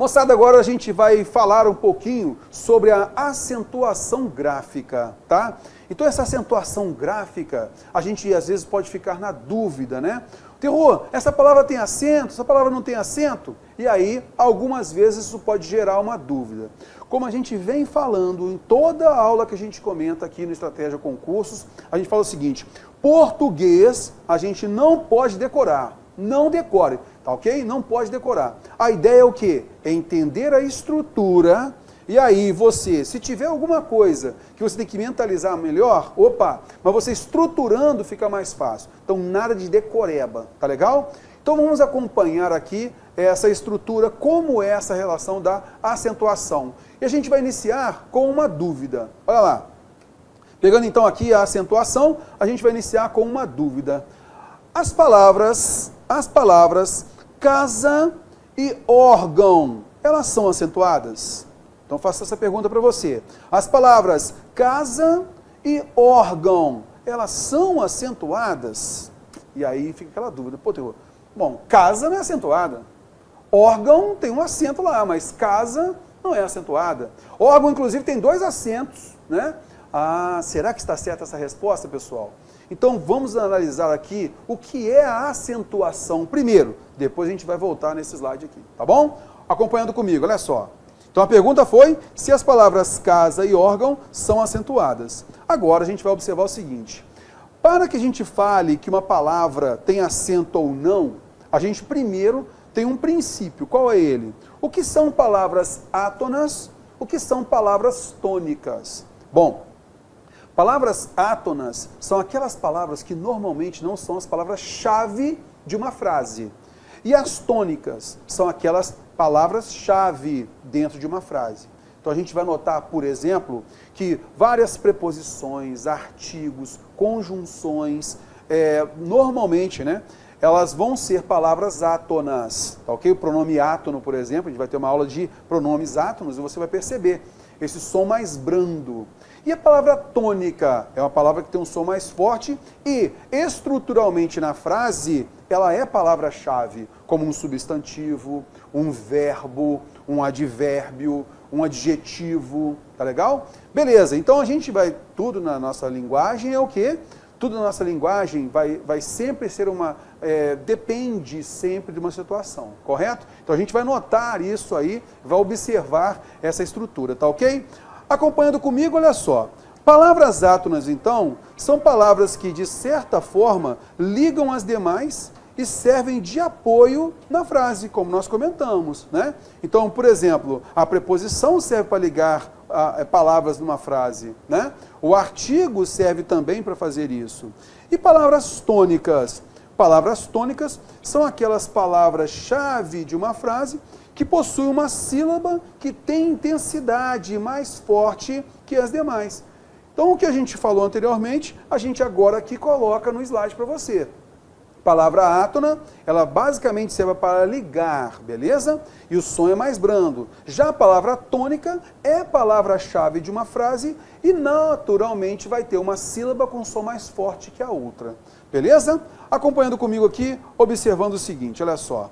Moçada, agora a gente vai falar um pouquinho sobre a acentuação gráfica, tá? Então essa acentuação gráfica, a gente às vezes pode ficar na dúvida, né? Terror, essa palavra tem acento, essa palavra não tem acento? E aí, algumas vezes isso pode gerar uma dúvida. Como a gente vem falando em toda a aula que a gente comenta aqui no Estratégia Concursos, a gente fala o seguinte: português a gente não pode decorar. Não decore, tá ok? Não pode decorar. A ideia é o quê? É entender a estrutura, e aí você, se tiver alguma coisa que você tem que mentalizar melhor, mas você estruturando fica mais fácil. Então nada de decoreba, tá legal? Então vamos acompanhar aqui essa estrutura, como é essa relação da acentuação. E a gente vai iniciar com uma dúvida. Olha lá. Pegando então aqui a acentuação, a gente vai iniciar com uma dúvida. As palavras casa e órgão, elas são acentuadas? Então faço essa pergunta para você. As palavras casa e órgão, elas são acentuadas? E aí fica aquela dúvida. Pô, Terror, bom, casa não é acentuada. Órgão tem um acento lá, mas casa não é acentuada. Órgão, inclusive, tem 2 acentos, né? Ah, será que está certa essa resposta, pessoal? Então vamos analisar aqui o que é a acentuação primeiro, depois a gente vai voltar nesse slide aqui, tá bom? Acompanhando comigo, olha só. Então a pergunta foi se as palavras casa e órgão são acentuadas. Agora a gente vai observar o seguinte: para que a gente fale que uma palavra tem acento ou não, a gente primeiro tem um princípio. Qual é ele? O que são palavras átonas? O que são palavras tônicas? Bom, palavras átonas são aquelas palavras que normalmente não são as palavras-chave de uma frase. E as tônicas são aquelas palavras-chave dentro de uma frase. Então a gente vai notar, por exemplo, que várias preposições, artigos, conjunções, normalmente, né, elas vão ser palavras átonas, tá ok? O pronome átono, por exemplo, a gente vai ter uma aula de pronomes átonos e você vai perceber esse som mais brando. E a palavra tônica é uma palavra que tem um som mais forte e, estruturalmente na frase, ela é palavra-chave, como um substantivo, um verbo, um advérbio, um adjetivo, tá legal? Beleza, então a gente vai, tudo na nossa linguagem é o quê? Tudo na nossa linguagem vai sempre ser depende sempre de uma situação, correto? Então a gente vai notar isso aí, vai observar essa estrutura, tá ok? Acompanhando comigo, olha só. Palavras átonas, então, são palavras que, de certa forma, ligam as demais e servem de apoio na frase, como nós comentamos, né? Então, por exemplo, a preposição serve para ligar palavras numa frase, né? O artigo serve também para fazer isso. E palavras tônicas? Palavras tônicas são aquelas palavras-chave de uma frase que possuem uma sílaba que tem intensidade mais forte que as demais. Então, o que a gente falou anteriormente, a gente agora aqui coloca no slide para você. Palavra átona, ela basicamente serve para ligar, beleza? E o som é mais brando. Já a palavra tônica é palavra-chave de uma frase e naturalmente vai ter uma sílaba com som mais forte que a outra, beleza? Acompanhando comigo aqui, observando o seguinte, olha só.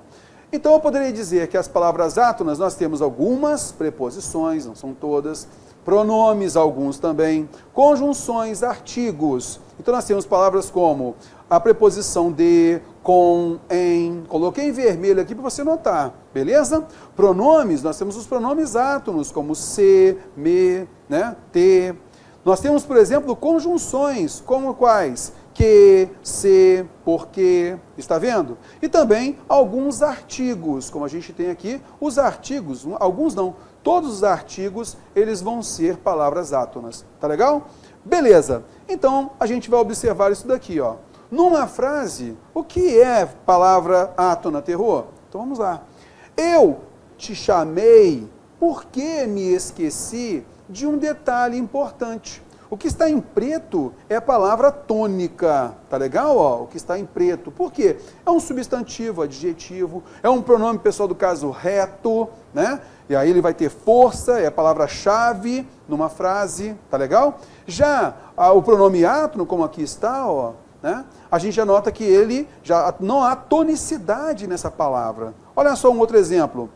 Então eu poderia dizer que as palavras átonas nós temos algumas preposições, não são todas, pronomes, alguns também, conjunções, artigos. Então nós temos palavras como a preposição de, com, em, coloquei em vermelho aqui para você notar, beleza? Pronomes, nós temos os pronomes átonos, como se, me, né, te. Nós temos, por exemplo, conjunções, como quais? Que, se, porque, está vendo? E também alguns artigos, como a gente tem aqui, os artigos, alguns não, todos os artigos, eles vão ser palavras átonas, tá legal? Beleza, então a gente vai observar isso daqui, ó. Numa frase, o que é palavra átona, Terror? Então vamos lá. Eu te chamei porque me esqueci de um detalhe importante. O que está em preto é a palavra tônica, tá legal? Ó, o que está em preto. Por quê? É um substantivo, adjetivo, é um pronome pessoal do caso reto, né? E aí ele vai ter força, é a palavra-chave numa frase, tá legal? Já o pronome átono, como aqui está, ó, né? A gente já nota que ele, já não há tonicidade nessa palavra. Olha só um outro exemplo.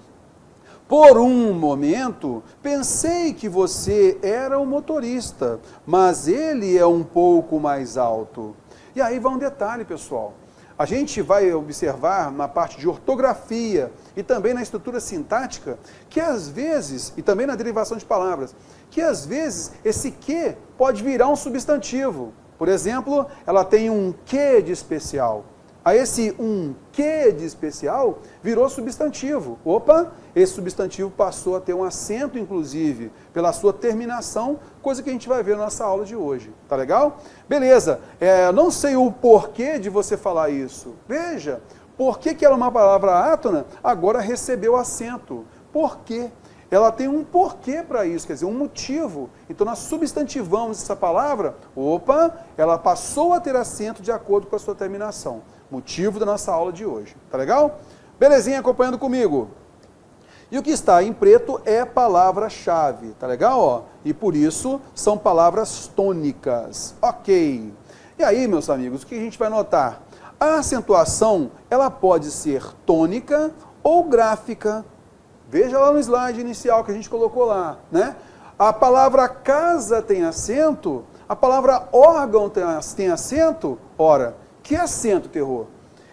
Por um momento, pensei que você era o motorista, mas ele é um pouco mais alto. E aí vai um detalhe, pessoal. A gente vai observar na parte de ortografia e também na estrutura sintática, que às vezes, e também na derivação de palavras, que às vezes esse que pode virar um substantivo. Por exemplo, ela tem um que de especial. Aí esse um que de especial virou substantivo. Opa, esse substantivo passou a ter um acento, inclusive, pela sua terminação, coisa que a gente vai ver na nossa aula de hoje. Tá legal? Beleza. Não sei o porquê de você falar isso. Veja, por que era uma palavra átona, agora recebeu acento. Por quê? Ela tem um porquê para isso, quer dizer, um motivo. Então nós substantivamos essa palavra, opa, ela passou a ter acento de acordo com a sua terminação. Motivo da nossa aula de hoje. Tá legal? Belezinha, acompanhando comigo. E o que está em preto é palavra-chave. Tá legal? Ó? E por isso são palavras tônicas. Ok. E aí, meus amigos, o que a gente vai notar? A acentuação, ela pode ser tônica ou gráfica. Veja lá no slide inicial que a gente colocou lá, né? A palavra casa tem acento, a palavra órgão tem acento. Ora, que acento, terror?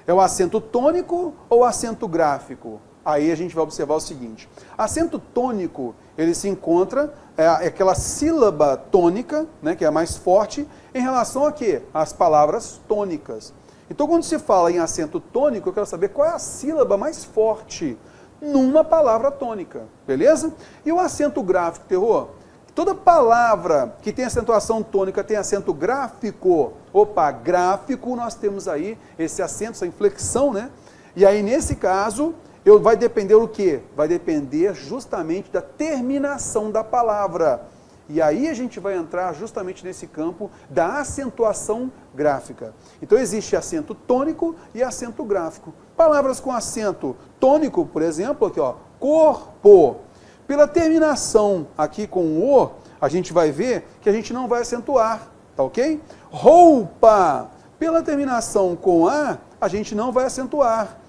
É o acento tônico ou o acento gráfico? Aí a gente vai observar o seguinte. Acento tônico, ele se encontra, aquela sílaba tônica, né, que é a mais forte, em relação a quê? Às palavras tônicas. Então, quando se fala em acento tônico, eu quero saber qual é a sílaba mais forte numa palavra tônica, beleza? E o acento gráfico, terror? Toda palavra que tem acentuação tônica tem acento gráfico. Opa, gráfico, nós temos aí esse acento, essa inflexão, né? E aí, nesse caso, vai depender o quê? Vai depender justamente da terminação da palavra. E aí a gente vai entrar justamente nesse campo da acentuação gráfica. Então existe acento tônico e acento gráfico. Palavras com acento tônico, por exemplo, aqui ó, corpo. Pela terminação aqui com o, a gente vai ver que a gente não vai acentuar, tá ok? Roupa. Pela terminação com a gente não vai acentuar.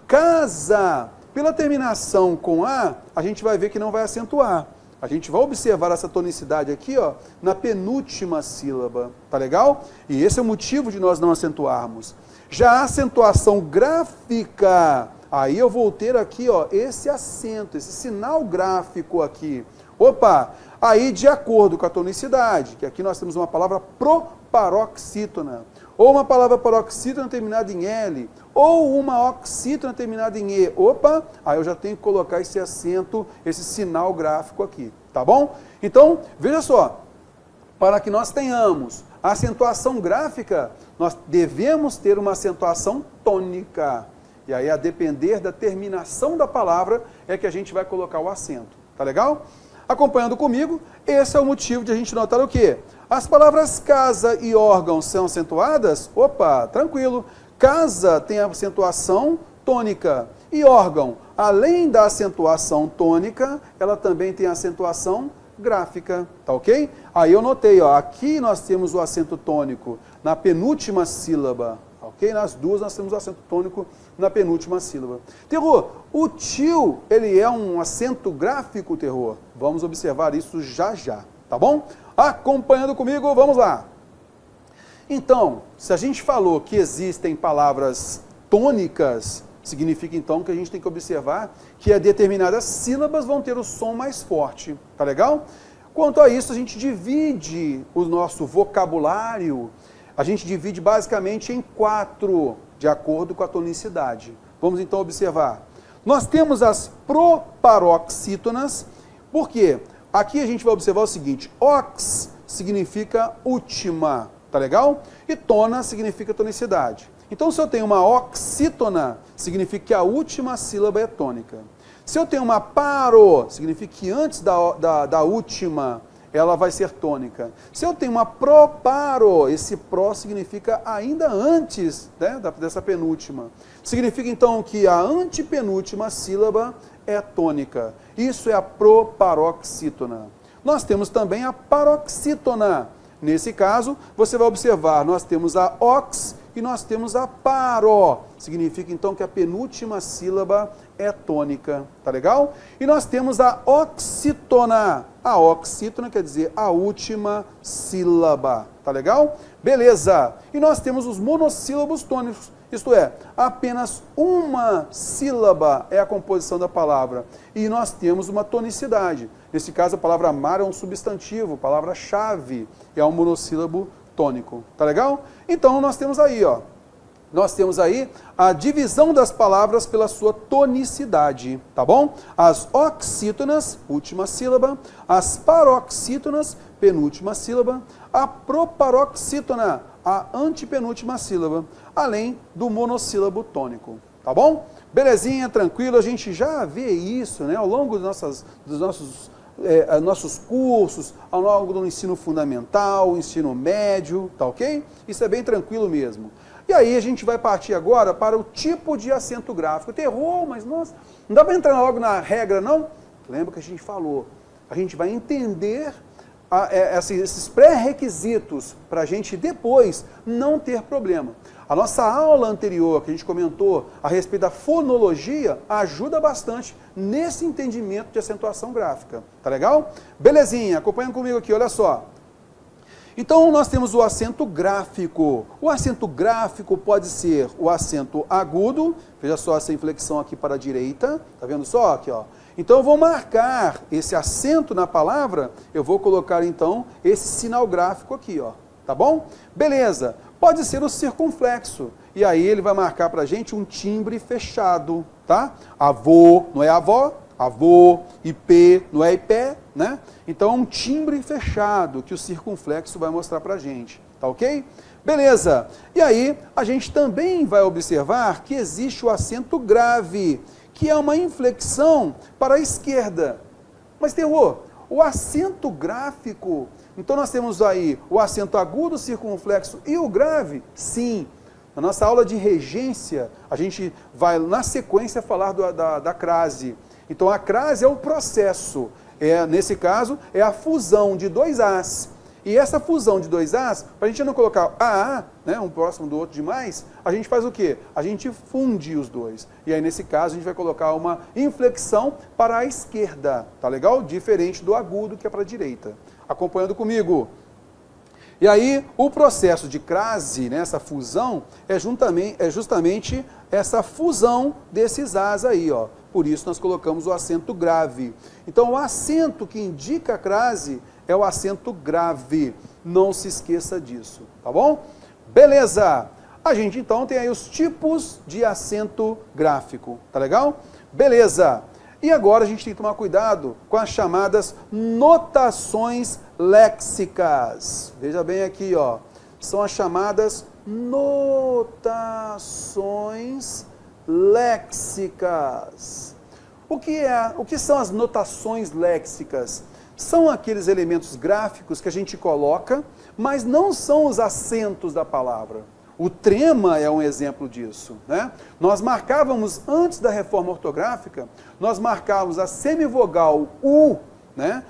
Casa. Pela terminação com a gente vai ver que não vai acentuar. A gente vai observar essa tonicidade aqui, ó, na penúltima sílaba, tá legal? E esse é o motivo de nós não acentuarmos. Já a acentuação gráfica, aí eu vou ter aqui, ó, esse acento, esse sinal gráfico aqui. Opa, aí de acordo com a tonicidade, que aqui nós temos uma palavra proparoxítona, ou uma palavra paroxítona terminada em L, ou uma oxítona terminada em E. Opa, aí eu já tenho que colocar esse acento, esse sinal gráfico aqui, tá bom? Então, veja só, para que nós tenhamos a acentuação gráfica, nós devemos ter uma acentuação tônica. E aí, a depender da terminação da palavra, é que a gente vai colocar o acento, tá legal? Acompanhando comigo, esse é o motivo de a gente notar o quê? As palavras casa e órgão são acentuadas? Opa, tranquilo. Casa tem acentuação tônica. E órgão, além da acentuação tônica, ela também tem acentuação gráfica, tá ok? Aí eu notei, ó, aqui nós temos o acento tônico na penúltima sílaba, ok? Nas duas nós temos o acento tônico na penúltima sílaba. Terror, o tio, ele é um acento gráfico, terror? Vamos observar isso já já, tá bom? Acompanhando comigo, vamos lá. Então, se a gente falou que existem palavras tônicas, significa então que a gente tem que observar que determinadas sílabas vão ter o som mais forte, tá legal? Quanto a isso, a gente divide o nosso vocabulário, a gente divide basicamente em 4, de acordo com a tonicidade. Vamos então observar. Nós temos as proparoxítonas, por quê? Aqui a gente vai observar o seguinte, ox significa última, tá legal? E tona significa tonicidade. Então, se eu tenho uma oxítona, significa que a última sílaba é tônica. Se eu tenho uma paro, significa que antes da última, ela vai ser tônica. Se eu tenho uma proparo, esse pró significa ainda antes, né, dessa penúltima. Significa, então, que a antepenúltima sílaba é tônica. Isso é a proparoxítona. Nós temos também a paroxítona. Nesse caso, você vai observar, nós temos a ox, e nós temos a paró. Significa então que a penúltima sílaba é tônica, tá legal? E nós temos a oxítona. A oxítona quer dizer a última sílaba, tá legal? Beleza. E nós temos os monossílabos tônicos, isto é, apenas uma sílaba é a composição da palavra. E nós temos uma tonicidade. Nesse caso, a palavra mar é um substantivo, palavra-chave é um monossílabo tônico, tá legal? Então, nós temos aí, ó, a divisão das palavras pela sua tonicidade, tá bom? As oxítonas, última sílaba, as paroxítonas, penúltima sílaba, a proparoxítona, a antepenúltima sílaba, além do monossílabo tônico, tá bom? Belezinha, tranquilo, a gente já vê isso, né, ao longo dos nossos cursos, ao longo do ensino fundamental, ensino médio, tá ok? Isso é bem tranquilo mesmo. E aí a gente vai partir agora para o tipo de acento gráfico. Terror, mas nossa, não dá para entrar logo na regra, não? Lembra que a gente falou, a gente vai entender esses pré-requisitos para a gente depois não ter problema. A nossa aula anterior, que a gente comentou a respeito da fonologia, ajuda bastante nesse entendimento de acentuação gráfica. Tá legal? Belezinha, acompanha comigo aqui, olha só. Então, nós temos o acento gráfico. O acento gráfico pode ser o acento agudo, veja só essa inflexão aqui para a direita, tá vendo só aqui, ó. Então, eu vou marcar esse acento na palavra, eu vou colocar, então, esse sinal gráfico aqui, ó, tá bom? Beleza. Pode ser o circunflexo, e aí ele vai marcar para a gente um timbre fechado, tá? Avô, não é avó, avô, IP, não é ipé, né? Então, é um timbre fechado que o circunflexo vai mostrar para a gente, tá ok? Beleza. E aí, a gente também vai observar que existe o acento grave, que é uma inflexão para a esquerda. Mas, terror, o acento gráfico, então nós temos aí o acento agudo, o circunflexo e o grave? Sim. Na nossa aula de regência, a gente vai, na sequência, falar da crase. Então, a crase é o processo. Nesse caso, é a fusão de dois As. E essa fusão de dois As, para a gente não colocar AA, né, um próximo do outro demais, a gente faz o quê? A gente funde os dois. E aí, nesse caso, a gente vai colocar uma inflexão para a esquerda, tá legal? Diferente do agudo, que é para a direita. Acompanhando comigo. E aí, o processo de crase, né, essa fusão, é justamente essa fusão desses As aí, ó. Por isso, nós colocamos o acento grave. Então, o acento que indica a crase é o acento grave. Não se esqueça disso, tá bom? Beleza! A gente, então, tem aí os tipos de acento gráfico, tá legal? Beleza! E agora a gente tem que tomar cuidado com as chamadas notações léxicas. Veja bem aqui, ó. São as chamadas notações léxicas. O que são as notações léxicas? São aqueles elementos gráficos que a gente coloca, mas não são os acentos da palavra. O trema é um exemplo disso, né? Nós marcávamos, antes da reforma ortográfica, nós marcávamos a semivogal U, né?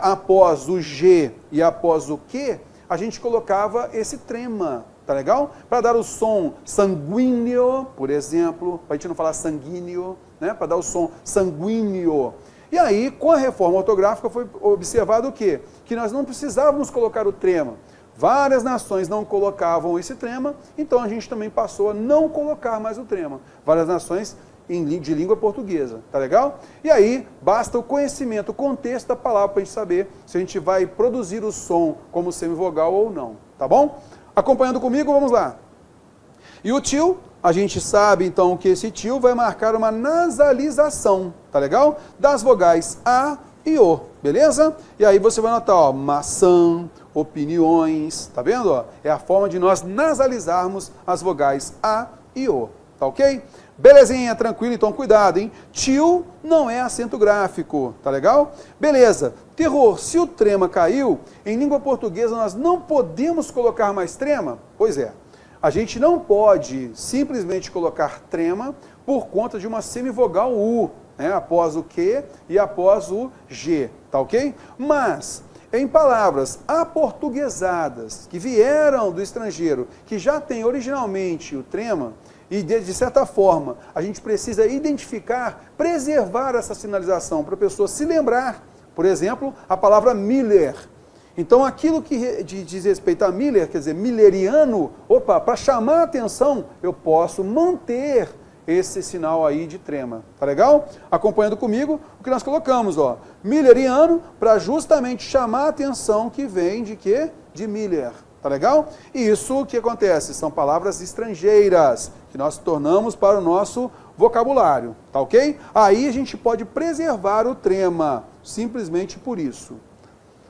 Após o G e após o Q, a gente colocava esse trema, tá legal? Para dar o som sanguíneo, por exemplo, para a gente não falar sanguíneo, né? Para dar o som sanguíneo. E aí, com a reforma ortográfica, foi observado o quê? Que nós não precisávamos colocar o trema. Várias nações não colocavam esse trema, então a gente também passou a não colocar mais o trema. Várias nações de língua portuguesa, tá legal? E aí, basta o conhecimento, o contexto da palavra para a gente saber se a gente vai produzir o som como semivogal ou não, tá bom? Acompanhando comigo, vamos lá. E o tio, a gente sabe então que esse tio vai marcar uma nasalização, tá legal? Das vogais A e O, beleza? E aí você vai notar, ó, maçã, opiniões, tá vendo? Ó? É a forma de nós nasalizarmos as vogais A e O, tá ok? Belezinha, tranquilo, então cuidado, hein? Tio não é acento gráfico, tá legal? Beleza. Terror, se o trema caiu, em língua portuguesa nós não podemos colocar mais trema? Pois é. A gente não pode simplesmente colocar trema por conta de uma semivogal U, né? Após o Q e após o G, tá ok? Mas em palavras aportuguesadas, que vieram do estrangeiro, que já tem originalmente o trema, e de certa forma a gente precisa identificar, preservar essa sinalização para a pessoa se lembrar. Por exemplo, a palavra Miller. Então aquilo que diz respeito a Miller, quer dizer, milleriano, opa, para chamar a atenção, eu posso manter esse sinal aí de trema, tá legal? Acompanhando comigo o que nós colocamos, ó, milleriano, para justamente chamar a atenção que vem de quê? De Miller, tá legal? E isso o que acontece? São palavras estrangeiras, que nós tornamos para o nosso vocabulário, tá ok? Aí a gente pode preservar o trema, simplesmente por isso.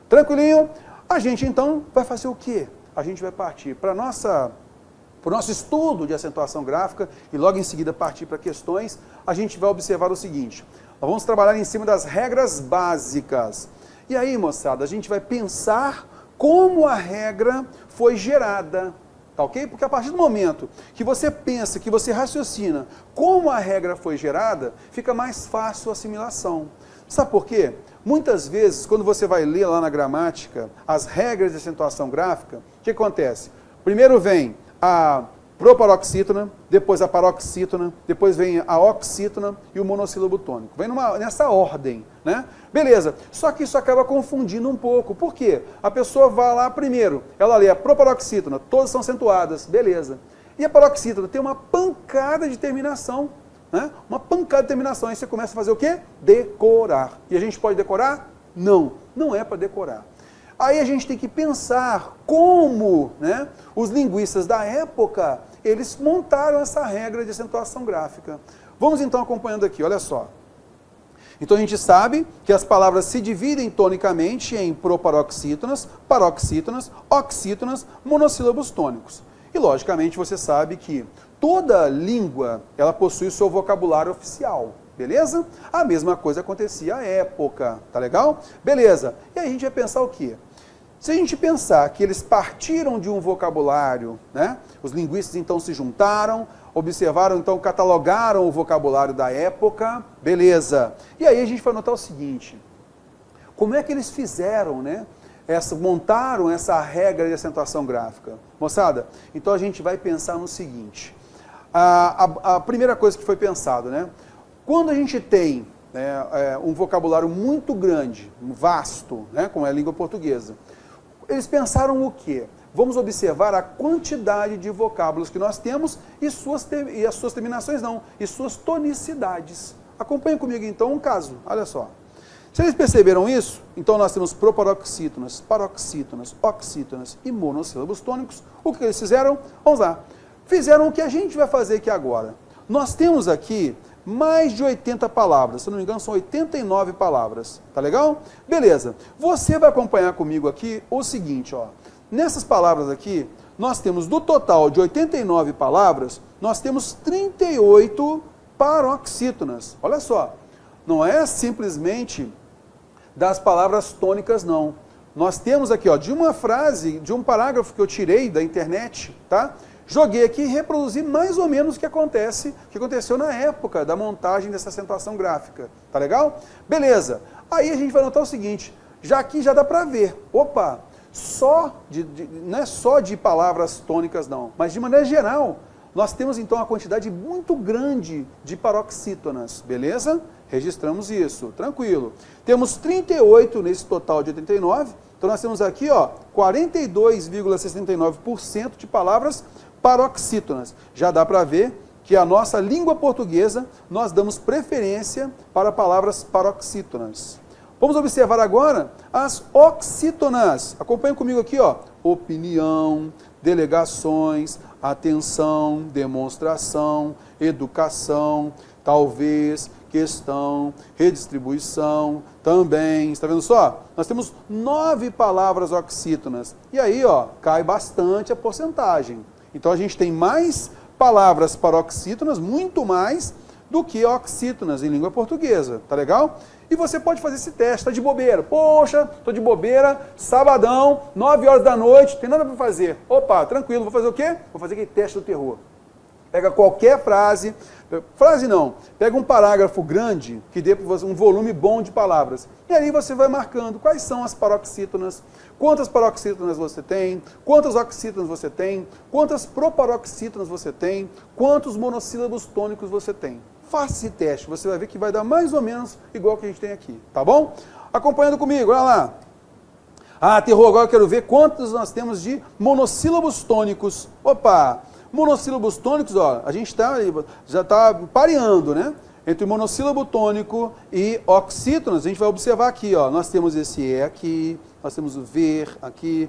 Tranquilinho? A gente então vai fazer o quê? A gente vai partir para o nosso estudo de acentuação gráfica e logo em seguida partir para questões. A gente vai observar o seguinte, nós vamos trabalhar em cima das regras básicas. E aí, moçada, a gente vai pensar como a regra foi gerada, tá ok? Porque a partir do momento que você pensa, que você raciocina como a regra foi gerada, fica mais fácil a assimilação. Sabe por quê? Muitas vezes, quando você vai ler lá na gramática as regras de acentuação gráfica, o que acontece? Primeiro vem a proparoxítona, depois a paroxítona, depois vem a oxítona e o monossílabo tônico. Vem nessa ordem, né? Beleza, só que isso acaba confundindo um pouco. Por quê? A pessoa vai lá primeiro, ela lê a proparoxítona, todas são acentuadas, beleza. E a paroxítona tem uma pancada de terminação, né? Uma pancada de terminação. Aí você começa a fazer o quê? Decorar. E a gente pode decorar? Não, não é para decorar. Aí a gente tem que pensar como, né, os linguistas da época, eles montaram essa regra de acentuação gráfica. Vamos então acompanhando aqui, olha só. Então a gente sabe que as palavras se dividem tonicamente em proparoxítonas, paroxítonas, oxítonas, monossílabos tônicos. E logicamente você sabe que toda língua, ela possui o seu vocabulário oficial. Beleza? A mesma coisa acontecia à época, tá legal? Beleza. E aí a gente vai pensar o quê? Se a gente pensar que eles partiram de um vocabulário, né? Os linguistas então se juntaram, observaram, então catalogaram o vocabulário da época, beleza. E aí a gente vai notar o seguinte, como é que eles fizeram, né? Montaram essa regra de acentuação gráfica. Moçada, então a gente vai pensar no seguinte, a primeira coisa que foi pensado, né? Quando a gente tem um vocabulário muito grande, vasto, né, como é a língua portuguesa, eles pensaram o quê? Vamos observar a quantidade de vocábulos que nós temos e as suas terminações não, e suas tonicidades. Acompanhe comigo então um caso, olha só. Se eles perceberam isso, então nós temos proparoxítonas, paroxítonas, oxítonas e monossílabos tônicos. O que eles fizeram? Vamos lá. Fizeram o que a gente vai fazer aqui agora. Nós temos aqui mais de 80 palavras, se não me engano são 89 palavras, tá legal? Beleza, você vai acompanhar comigo aqui o seguinte, ó, nessas palavras aqui, nós temos do total de 89 palavras, nós temos 38 paroxítonas, olha só, não é simplesmente das palavras tônicas não, nós temos aqui, ó, de uma frase, de um parágrafo que eu tirei da internet, tá? Joguei aqui e reproduzi mais ou menos o que aconteceu na época da montagem dessa acentuação gráfica. Tá legal? Beleza. Aí a gente vai notar o seguinte, já aqui já dá para ver, opa, não é só de palavras tônicas não, mas de maneira geral, nós temos então uma quantidade muito grande de paroxítonas, beleza? Registramos isso, tranquilo. Temos 38 nesse total de 89, então nós temos aqui, ó, 42,69% de palavras paroxítonas. Já dá para ver que a nossa língua portuguesa, nós damos preferência para palavras paroxítonas. Vamos observar agora as oxítonas. Acompanhe comigo aqui, ó. Opinião, delegações, atenção, demonstração, educação, talvez, questão, redistribuição, também. Está vendo só? Nós temos 9 palavras oxítonas. E aí, ó, cai bastante a porcentagem. Então a gente tem mais palavras paroxítonas, muito mais do que oxítonas em língua portuguesa, tá legal? E você pode fazer esse teste, tá de bobeira. Poxa, tô de bobeira, sabadão, 9 horas da noite, tem nada para fazer. Opa, tranquilo, vou fazer o quê? Vou fazer aquele teste do terror. Pega qualquer frase, pega um parágrafo grande, que dê para você um volume bom de palavras. E aí você vai marcando quais são as paroxítonas, quantas paroxítonas você tem, quantas oxítonas você tem, quantas proparoxítonas você tem, quantos monossílabos tônicos você tem. Faça esse teste, você vai ver que vai dar mais ou menos igual que a gente tem aqui, tá bom? Acompanhando comigo, olha lá. Ah, terror, agora eu quero ver quantos nós temos de monossílabos tônicos. Opa! Monossílabos tônicos, ó, a gente já está pareando, né? Entre monossílabo tônico e oxítonas, a gente vai observar aqui, ó, nós temos esse E aqui, nós temos o ver aqui,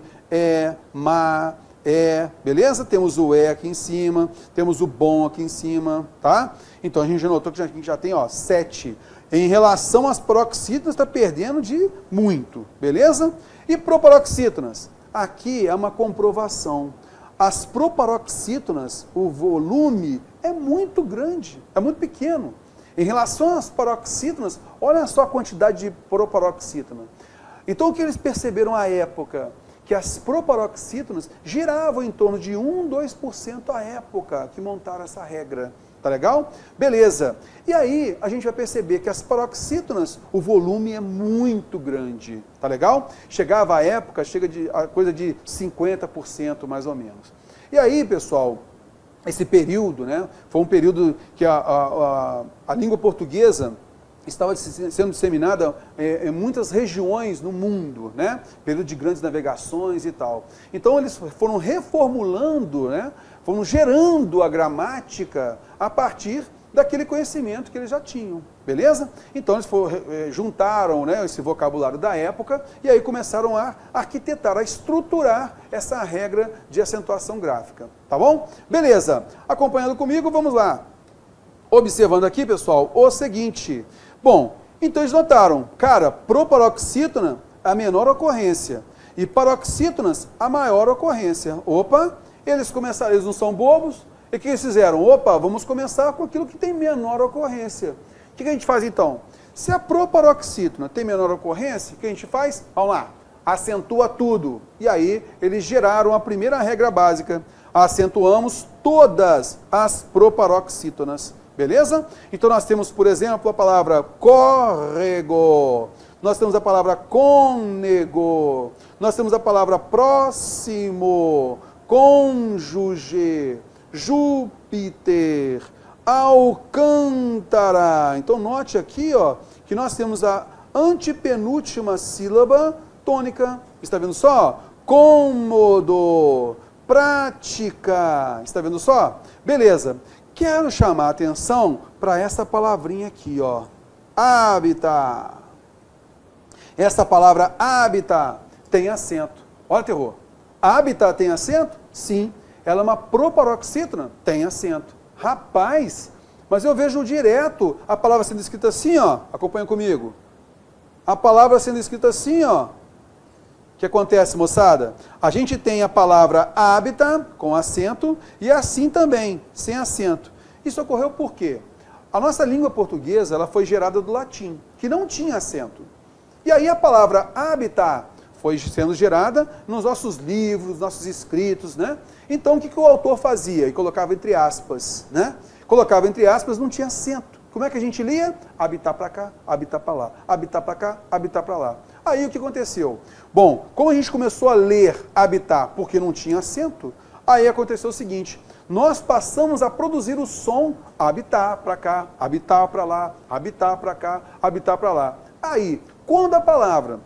beleza? Temos o E aqui em cima, temos o bom aqui em cima, tá? Então a gente já notou que a gente já tem, ó, 7. Em relação às paroxítonas, está perdendo de muito, beleza? E proparoxítonas? Aqui é uma comprovação. As proparoxítonas, o volume é muito grande, é muito pequeno. Em relação às paroxítonas, olha só a quantidade de proparoxítona. Então o que eles perceberam à época? Que as proparoxítonas giravam em torno de 1, 2% à época que montaram essa regra. Tá legal? Beleza. E aí a gente vai perceber que as paroxítonas, o volume é muito grande. Tá legal? Chegava a época, a coisa de 50% mais ou menos. E aí, pessoal, esse período, né, foi um período que a língua portuguesa estava sendo disseminada em muitas regiões no mundo, né? Período de grandes navegações e tal. Então eles foram reformulando, né? Foram gerando a gramática a partir daquele conhecimento que eles já tinham, beleza? Então eles juntaram, né, esse vocabulário da época e aí começaram a arquitetar, a estruturar essa regra de acentuação gráfica, tá bom? Beleza, acompanhando comigo, vamos lá. Observando aqui, pessoal, o seguinte. Bom, então eles notaram, cara, proparoxítona, a menor ocorrência, e paroxítonas, a maior ocorrência. Opa, eles não são bobos, e o que eles fizeram? Opa, vamos começar com aquilo que tem menor ocorrência. O que a gente faz então? Se a proparoxítona tem menor ocorrência, o que a gente faz? Vamos lá, acentua tudo. E aí, eles geraram a primeira regra básica, acentuamos todas as proparoxítonas. Beleza? Então nós temos, por exemplo, a palavra córrego, nós temos a palavra cônego, nós temos a palavra próximo, cônjuge, Júpiter, Alcântara. Então note aqui, ó, que nós temos a antepenúltima sílaba tônica. Está vendo só? Cômodo, prática. Está vendo só? Beleza. Quero chamar a atenção para essa palavrinha aqui, ó. Habitat. Essa palavra habitat tem acento. Olha, terror. Habitat tem acento? Sim. Ela é uma proparoxítona? Tem acento. Rapaz, mas eu vejo direto a palavra sendo escrita assim, ó. Acompanha comigo. A palavra sendo escrita assim, ó. O que acontece, moçada? A gente tem a palavra habitat com acento e assim também, sem acento. Isso ocorreu por quê? A nossa língua portuguesa ela foi gerada do latim, que não tinha acento. E aí a palavra habitat foi sendo gerada nos nossos livros, nossos escritos, né? Então o que o autor fazia? E colocava entre aspas, né? Colocava entre aspas, não tinha acento. Como é que a gente lia? Habitat para cá, habitat para lá, habitat para cá, habitat para lá. Aí o que aconteceu? Bom, como a gente começou a ler habitat porque não tinha acento, aí aconteceu o seguinte, nós passamos a produzir o som habitat para cá, habitat para lá, habitat para cá, habitat para lá. Aí, quando a palavra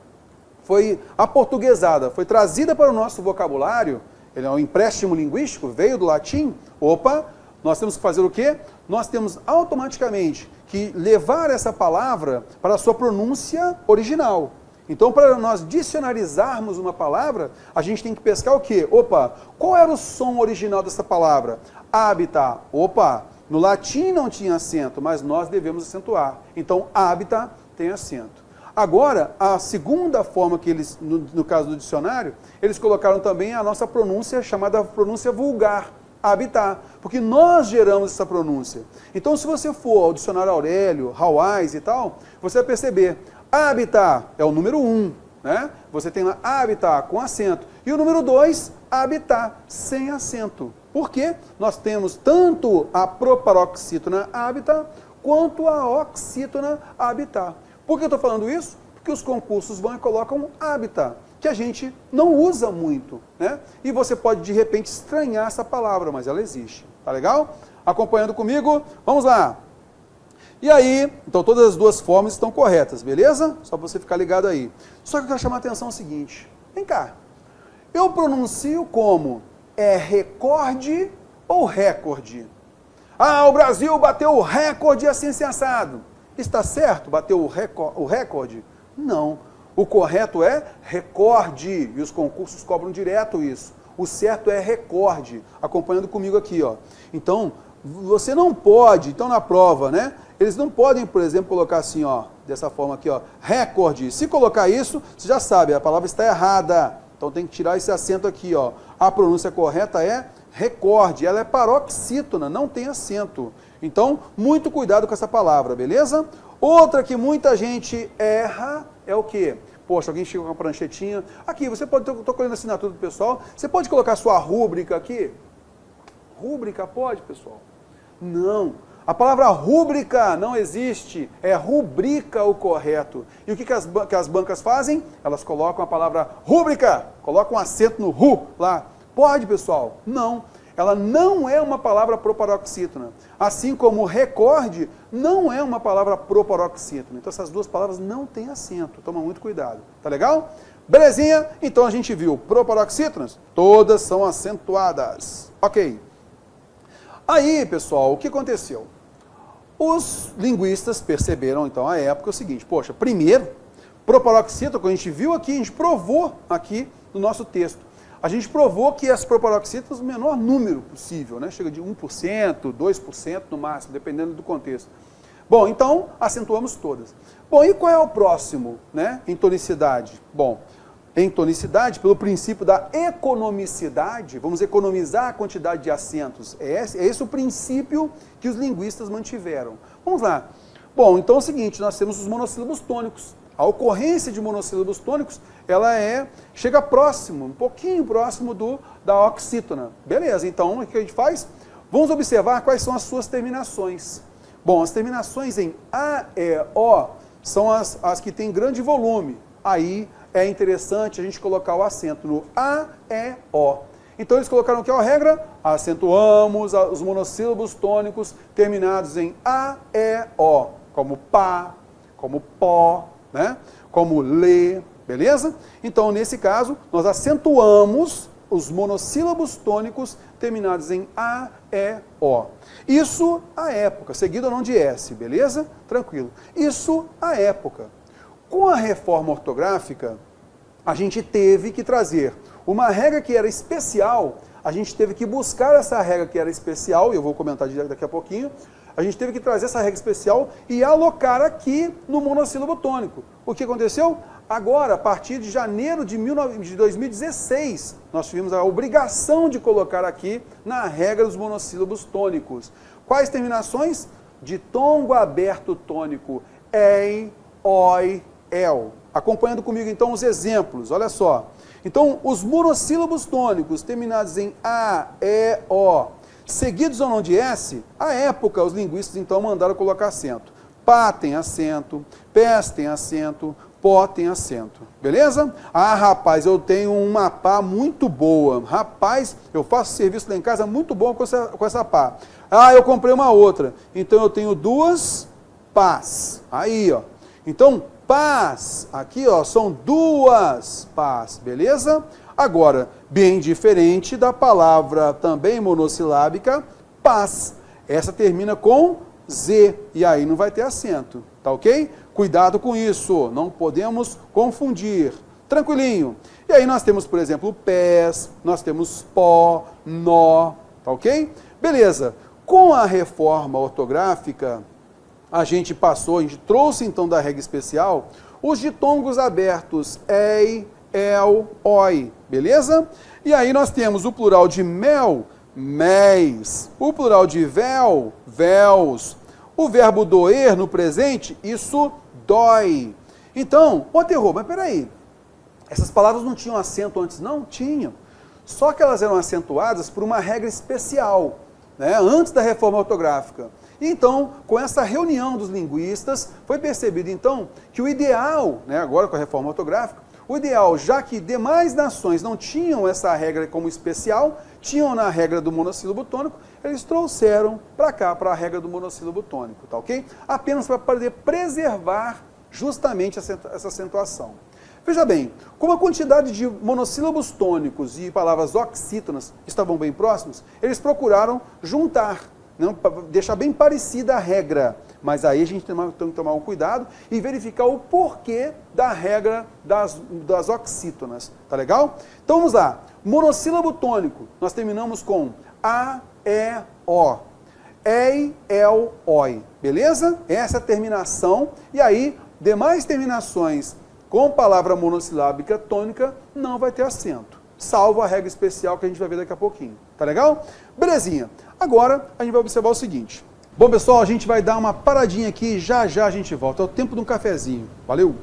foi aportuguesada, foi trazida para o nosso vocabulário, ele é um empréstimo linguístico, veio do latim, opa, nós temos que fazer o quê? Nós temos automaticamente que levar essa palavra para a sua pronúncia original. Então, para nós dicionarizarmos uma palavra, a gente tem que pescar o quê? Opa, qual era o som original dessa palavra? Habitat. Opa, no latim não tinha acento, mas nós devemos acentuar. Então, habitat tem acento. Agora, a segunda forma que eles, no caso do dicionário, eles colocaram também a nossa pronúncia, chamada pronúncia vulgar. Habitat, porque nós geramos essa pronúncia. Então, se você for ao dicionário Aurélio, Hawais e tal, você vai perceber, habitat é o número 1, né? Você tem lá habitat com acento. E o número 2, habitat sem acento. Porque nós temos tanto a proparoxítona habitar quanto a oxítona habitar. Por que eu estou falando isso? Porque os concursos vão e colocam habitar, que a gente não usa muito, né? E você pode, de repente, estranhar essa palavra, mas ela existe. Tá legal? Acompanhando comigo? Vamos lá! E aí, então todas as duas formas estão corretas, beleza? Só para você ficar ligado aí. Só que eu quero chamar a atenção o seguinte. Vem cá. Eu pronuncio como recorde ou recorde? Ah, o Brasil bateu o recorde assim assado. Está certo? Bateu o recorde? Não. O correto é recorde. E os concursos cobram direto isso. O certo é recorde. Acompanhando comigo aqui, ó. Então, você não pode, então na prova, né? Eles não podem, por exemplo, colocar assim, ó, dessa forma aqui, ó, recorde. Se colocar isso, você já sabe, a palavra está errada. Então tem que tirar esse acento aqui, ó. A pronúncia correta é recorde. Ela é paroxítona, não tem acento. Então, muito cuidado com essa palavra, beleza? Outra que muita gente erra é o quê? Poxa, alguém chegou com uma pranchetinha. Aqui, você pode, estou colhendo a assinatura do pessoal, você pode colocar sua rúbrica aqui? Rúbrica pode, pessoal? Não. A palavra rúbrica não existe, é rubrica o correto. E o que as bancas fazem? Elas colocam a palavra rúbrica, colocam um acento no ru lá. Pode, pessoal? Não. Ela não é uma palavra proparoxítona. Assim como recorde não é uma palavra proparoxítona. Então essas duas palavras não têm acento. Toma muito cuidado. Tá legal? Belezinha? Então a gente viu proparoxítonas, todas são acentuadas. Ok. Aí, pessoal, o que aconteceu? Os linguistas perceberam, então, à época, o seguinte, poxa, primeiro, proparoxítona, como a gente viu aqui, a gente provou aqui no nosso texto, a gente provou que as proparoxítonas, o menor número possível, né? Chega de 1%, 2% no máximo, dependendo do contexto. Bom, então, acentuamos todas. Bom, e qual é o próximo, né, em tonicidade? Bom, em tonicidade, pelo princípio da economicidade, vamos economizar a quantidade de acentos. É esse o princípio que os linguistas mantiveram. Vamos lá. Bom, então é o seguinte, nós temos os monossílabos tônicos. A ocorrência de monossílabos tônicos, ela chega próximo, um pouquinho próximo da oxítona. Beleza, então o que a gente faz? Vamos observar quais são as suas terminações. Bom, as terminações em A, E, O são as que têm grande volume. Aí é interessante a gente colocar o acento no A, E, O. Então eles colocaram aqui a regra, acentuamos os monossílabos tônicos terminados em A, E, O, como pá, como pó, né? Como lê, beleza? Então nesse caso nós acentuamos os monossílabos tônicos terminados em A, E, O. Isso à época, seguido ou não de S, beleza? Tranquilo. Isso à época. Com a reforma ortográfica, a gente teve que trazer uma regra que era especial, a gente teve que buscar essa regra que era especial, e eu vou comentar daqui a pouquinho, a gente teve que trazer essa regra especial e alocar aqui no monossílabo tônico. O que aconteceu? Agora, a partir de janeiro de 2016, nós tivemos a obrigação de colocar aqui na regra dos monossílabos tônicos. Quais terminações? Ditongo aberto tônico, ei, oi, el. Acompanhando comigo então os exemplos, olha só. Então, os monossílabos tônicos terminados em A, E, O, seguidos ou não de S, à época os linguistas então mandaram colocar acento. Pá tem acento, pés tem acento, pó tem acento. Beleza? Ah, rapaz, eu tenho uma pá muito boa. Rapaz, eu faço serviço lá em casa muito bom com essa pá. Ah, eu comprei uma outra. Então eu tenho duas pás. Aí, ó. Então, pás, aqui, ó, são duas pás. Beleza? Agora, bem diferente da palavra também monossilábica, paz. Essa termina com Z, e aí não vai ter acento, tá ok? Cuidado com isso, não podemos confundir. Tranquilinho. E aí nós temos, por exemplo, pés, nós temos pó, nó, tá ok? Beleza. Com a reforma ortográfica, a gente trouxe então da regra especial os ditongos abertos, ei, el, oi, beleza? E aí nós temos o plural de mel, méis, o plural de véu, véus, o verbo doer no presente, isso dói. Então, ô Terror, mas peraí, essas palavras não tinham acento antes? Não, tinham. Só que elas eram acentuadas por uma regra especial, né, antes da reforma ortográfica. Então, com essa reunião dos linguistas, foi percebido então que o ideal, né, agora com a reforma ortográfica, o ideal, já que demais nações não tinham essa regra como especial, tinham na regra do monossílabo tônico, eles trouxeram para cá, para a regra do monossílabo tônico, tá ok? Apenas para poder preservar justamente essa acentuação. Veja bem, como a quantidade de monossílabos tônicos e palavras oxítonas estavam bem próximos, eles procuraram juntar, não, deixar bem parecida a regra. Mas aí a gente tem que tomar um cuidado e verificar o porquê da regra das oxítonas. Tá legal? Então vamos lá. Monossílabo tônico, nós terminamos com A, E, O. Ei, el, oi. Beleza? Essa é a terminação. E aí, demais terminações com palavra monossilábica tônica não vai ter acento, salvo a regra especial que a gente vai ver daqui a pouquinho. Tá legal? Belezinha. Agora a gente vai observar o seguinte. Bom, pessoal, a gente vai dar uma paradinha aqui, já já a gente volta. É o tempo de um cafezinho. Valeu!